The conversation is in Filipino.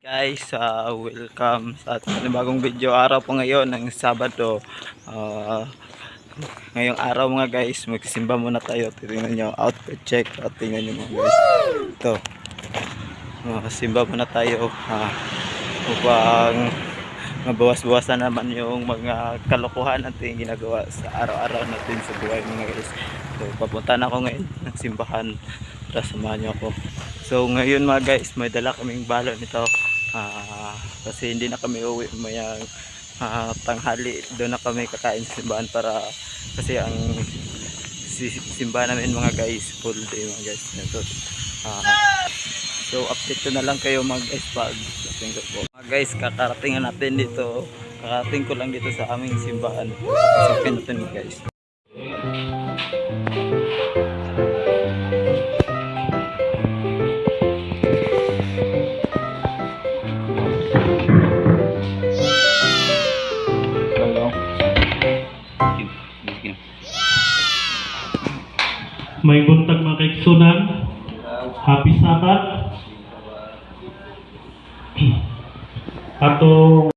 Guys, welcome sa ating bagong video. Araw po ngayon ng Sabado. Ngayong araw mga guys, magsimba muna tayo. Tingnan nyo, outfit check. Tingnan nyo mga guys. Ito. Simba muna tayo. Upang mabawas-bawasan naman yung mga kalokohan natin ginagawa sa araw-araw natin sa buhay mga guys. So, papunta na ako ngayon ng simbahan. Tara, samahan nyo ako. So, ngayon mga guys, may dala kaming balon nito. Kasi hindi na kami uwi mayang tanghali, doon na kami kakain sa simbahan para kasi ang simbahan namin mga guys full day mga guys. So update ko na lang kayo mga guys pag dating ko po. Mga guys, kakarating natin dito, kakarating ko lang dito sa aming simbahan. Pasapin natin mga guys. May buntag mga kaiksunan. Happy Sabbath. Atong